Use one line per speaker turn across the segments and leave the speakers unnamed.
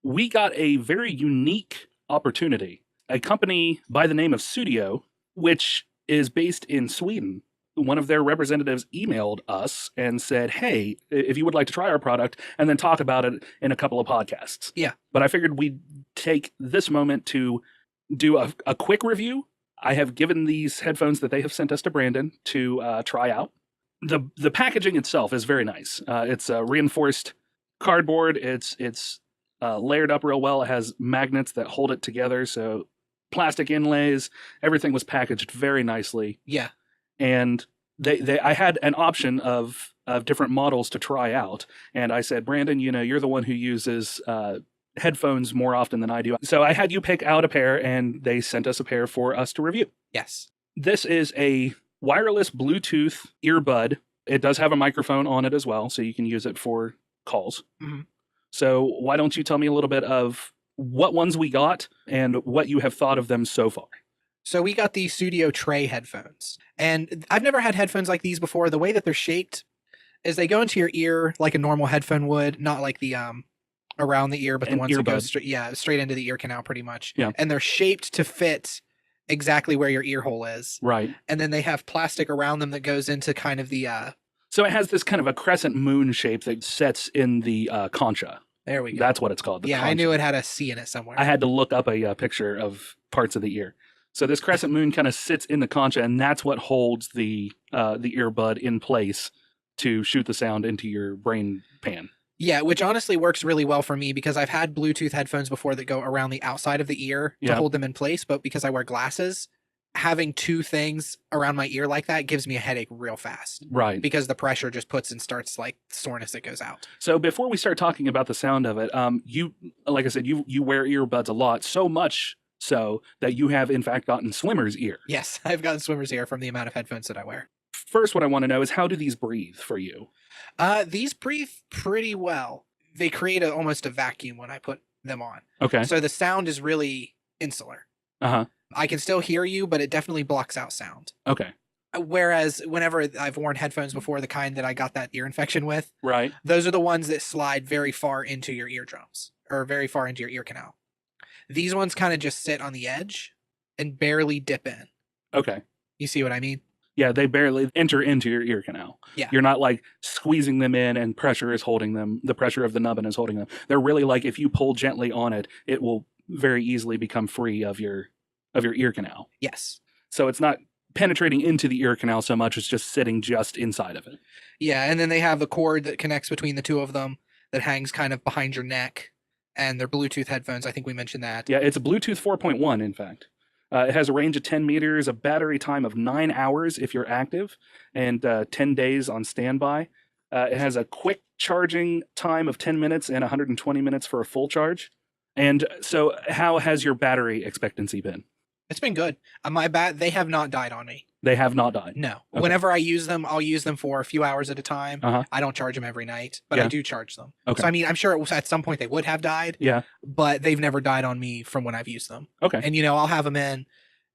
we got a very unique opportunity. A company by the name of Sudio, which is based in Sweden, one of their representatives emailed us and said, hey, if you would like to try our product, and then talk about it in a couple of podcasts.
Yeah.
But I figured we'd take this moment to do a quick review. I have given these headphones that they have sent us to Brandon to try out. The packaging itself is very nice. It's a reinforced cardboard. It's layered up real well. It has magnets that hold it together. So plastic inlays. Everything was packaged very nicely.
Yeah.
And I had an option of different models to try out. And I said, Brandon, you're the one who uses headphones more often than I do. So I had you pick out a pair, and they sent us a pair for us to review.
Yes.
This is a wireless Bluetooth earbud. It does have a microphone on it as well, so you can use it for calls.
Mm-hmm.
So why don't you tell me a little bit of what ones we got and what you have thought of them so far?
So we got the Sudio Tray headphones, and I've never had headphones like these before. The way that they're shaped is they go into your ear like a normal headphone would, not like the around the ear, but the ones that go straight into the ear canal pretty much.
Yeah.
And they're shaped to fit exactly where your ear hole is.
Right.
And then they have plastic around them that goes into kind of the
So it has this kind of a crescent moon shape that sets in the concha.
There we go.
That's what it's called.
Yeah,
concha.
I knew it had a C in it somewhere.
I had to look up a picture of parts of the ear. So this crescent moon kind of sits in the concha, and that's what holds the earbud in place to shoot the sound into your brain pan.
Yeah, which honestly works really well for me because I've had Bluetooth headphones before that go around the outside of the ear to hold them in place, but because I wear glasses, having two things around my ear like that gives me a headache real fast.
Right.
Because the pressure just puts and starts like soreness that goes out.
So before we start talking about the sound of it, you, like I said, you wear earbuds a lot, so much so that you have in fact gotten swimmer's ear.
Yes, I've gotten swimmer's ear from the amount of headphones that I wear.
First, what I want to know is, how do these breathe for you?
These breathe pretty well. They create almost a vacuum when I put them on.
Okay.
So the sound is really insular.
Uh-huh.
I can still hear you, but it definitely blocks out sound.
Okay.
Whereas whenever I've worn headphones before, the kind that I got that ear infection with,
right,
those are the ones that slide very far into your eardrums or very far into your ear canal. These ones kind of just sit on the edge and barely dip in.
Okay.
You see what I mean?
Yeah, they barely enter into your ear canal.
Yeah.
You're not like squeezing them in and pressure is holding them. The pressure of the nubbin is holding them. They're really like, if you pull gently on it, it will very easily become free of your ear canal.
Yes.
So it's not penetrating into the ear canal so much, it's just sitting just inside of it.
Yeah, and then they have a cord that connects between the two of them that hangs kind of behind your neck. And they're Bluetooth headphones. I think we mentioned that.
Yeah, it's a Bluetooth 4.1, in fact. It has a range of 10 meters, a battery time of 9 hours if you're active, and 10 days on standby. It has a quick charging time of 10 minutes and 120 minutes for a full charge. And so how has your battery expectancy been?
It's been good. They have not died on me.
They have not died?
No.
Okay.
Whenever I use them, I'll use them for a few hours at a time.
Uh-huh.
I don't charge them every night, but I do charge them.
Okay.
So, I mean, I'm sure at some point they would have died.
Yeah.
But they've never died on me from when I've used them.
Okay.
And, I'll have them in.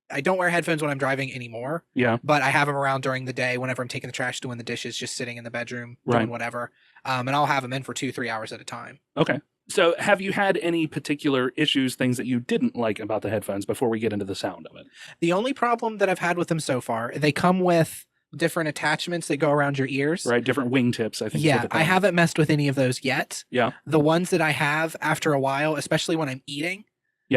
I don't wear headphones when I'm driving anymore.
Yeah.
But I have them around during the day whenever I'm taking the trash, doing the dishes, just sitting in the bedroom, doing whatever. And I'll have them in for 2-3 hours at a time.
Okay. So have you had any particular issues, things that you didn't like about the headphones before we get into the sound of it?
The only problem that I've had with them so far, they come with different attachments that go around your ears.
Right, different wingtips, I think.
Yeah, I haven't messed with any of those yet.
Yeah.
The ones that I have after a while, especially when I'm eating,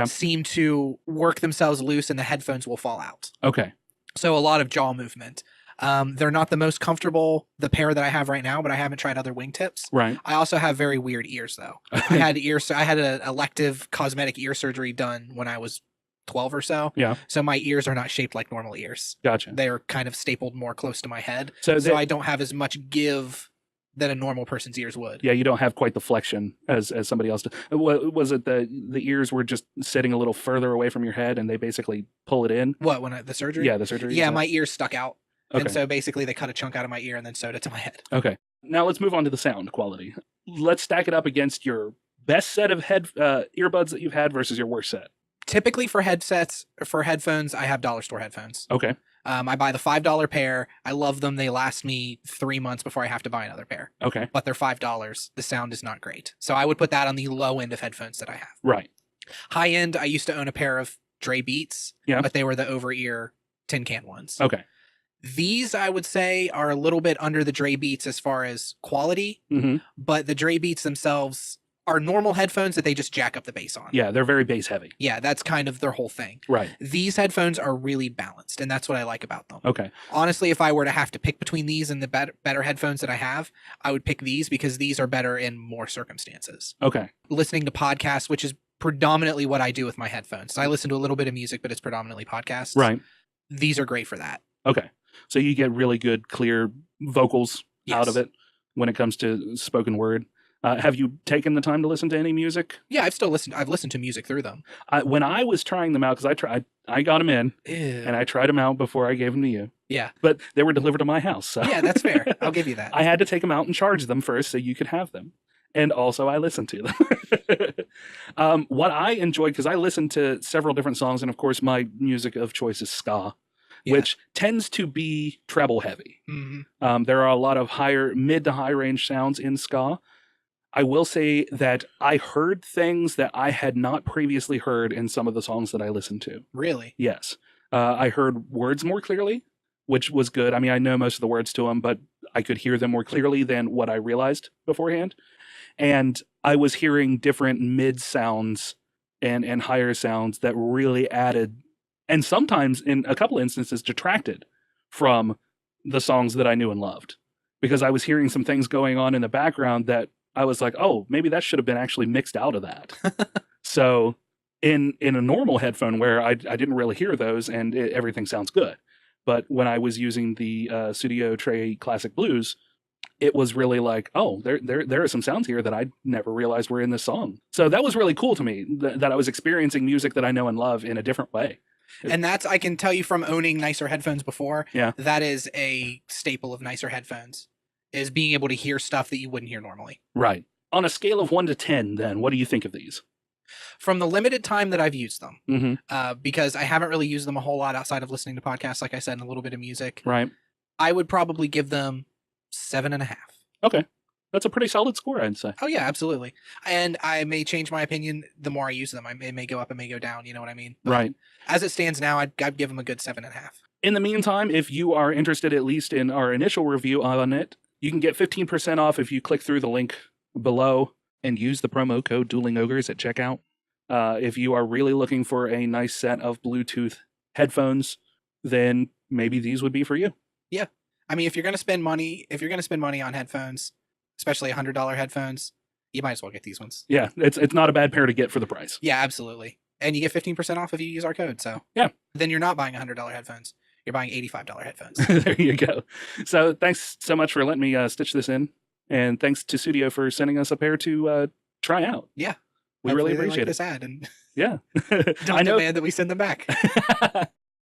seem to work themselves loose and the headphones will fall out.
Okay.
So a lot of jaw movement. They're not the most comfortable, the pair that I have right now, but I haven't tried other wingtips.
Right.
I also have very weird ears, though. I had an elective cosmetic ear surgery done when I was 12 or so.
Yeah.
So my ears are not shaped like normal ears.
Gotcha.
They're kind of stapled more close to my head.
So
I don't have as much give that a normal person's ears would.
Yeah, you don't have quite the flexion as somebody else does. Was it the ears were just sitting a little further away from your head and they basically pull it in?
What, the surgery?
Yeah, the surgery.
Yeah, my ears stuck out.
Okay.
And so basically they cut a chunk out of my ear and then sewed it to my head.
Okay. Now let's move on to the sound quality. Let's stack it up against your best set of earbuds that you've had versus your worst set.
Typically for headphones, I have dollar store headphones.
Okay.
I buy the $5 pair. I love them. They last me 3 months before I have to buy another pair.
Okay.
But they're $5. The sound is not great. So I would put that on the low end of headphones that I have.
Right.
High end, I used to own a pair of Dre Beats,
Yeah.
but they were the over-ear tin can ones.
Okay.
These, I would say, are a little bit under the Dre Beats as far as quality,
Mm-hmm.
but the Dre Beats themselves are normal headphones that they just jack up the bass on.
Yeah, they're very bass heavy.
Yeah, that's kind of their whole thing.
Right.
These headphones are really balanced, and that's what I like about them.
Okay.
Honestly, if I were to have to pick between these and the better headphones that I have, I would pick these because these are better in more circumstances.
Okay.
Listening to podcasts, which is predominantly what I do with my headphones. I listen to a little bit of music, but it's predominantly podcasts.
Right.
These are great for that.
Okay. So you get really good, clear vocals out of
Yes.
it when it comes to spoken word. Have you taken the time to listen to any music?
Yeah, I've listened to music through them.
When I was trying them out, because I got them in
Ew.
and I tried them out before I gave them to you.
Yeah.
But they were delivered to my house. So.
Yeah, that's fair. I'll give you that.
I had to take them out and charge them first so you could have them. And also I listened to them. What I enjoyed, because I listened to several different songs, and of course my music of choice is ska,
Yeah.
which tends to be treble heavy.
Mm-hmm.
There are a lot of mid to high range sounds in ska. I will say that I heard things that I had not previously heard in some of the songs that I listened to.
Really?
Yes. I heard words more clearly, which was good. I mean, I know most of the words to them, but I could hear them more clearly than what I realized beforehand. And I was hearing different mid sounds and higher sounds that really added, and sometimes in a couple instances detracted from the songs that I knew and loved, because I was hearing some things going on in the background that I was like, oh, maybe that should have been actually mixed out of that. So in a normal headphone where I didn't really hear those and everything sounds good. But when I was using the Sudio Tray Classic Blues, it was really like, oh, there are some sounds here that I never realized were in this song. So that was really cool to me, that I was experiencing music that I know and love in a different way.
And that's, I can tell you from owning nicer headphones before,
Yeah.
that is a staple of nicer headphones, is being able to hear stuff that you wouldn't hear normally.
Right. On a scale of 1 to 10, then, what do you think of these?
From the limited time that I've used them,
Mm-hmm.
because I haven't really used them a whole lot outside of listening to podcasts, like I said, and a little bit of music,
Right.
I would probably give them 7.5.
Okay. That's a pretty solid score, I'd say.
Oh, yeah, absolutely. And I may change my opinion the more I use them. It may go up, it may go down, you know what I mean? But
Right.
as it stands now, I'd give them a good 7.5.
In the meantime, if you are interested at least in our initial review on it, you can get 15% off if you click through the link below and use the promo code Dueling Ogres at checkout. If you are really looking for a nice set of Bluetooth headphones, then maybe these would be for you.
Yeah. I mean, if you're going to spend money on headphones, especially $100 headphones, you might as well get these ones.
Yeah, it's not a bad pair to get for the price.
Yeah, absolutely. And you get 15% off if you use our code. So
yeah,
then you're not buying $100 headphones. You're buying $85 headphones.
There you go. So thanks so much for letting me stitch this in. And thanks to Sudio for sending us a pair to try out.
Yeah.
We really
Hopefully they
appreciate
like
it.
this ad and
Yeah.
don't demand that we send them back.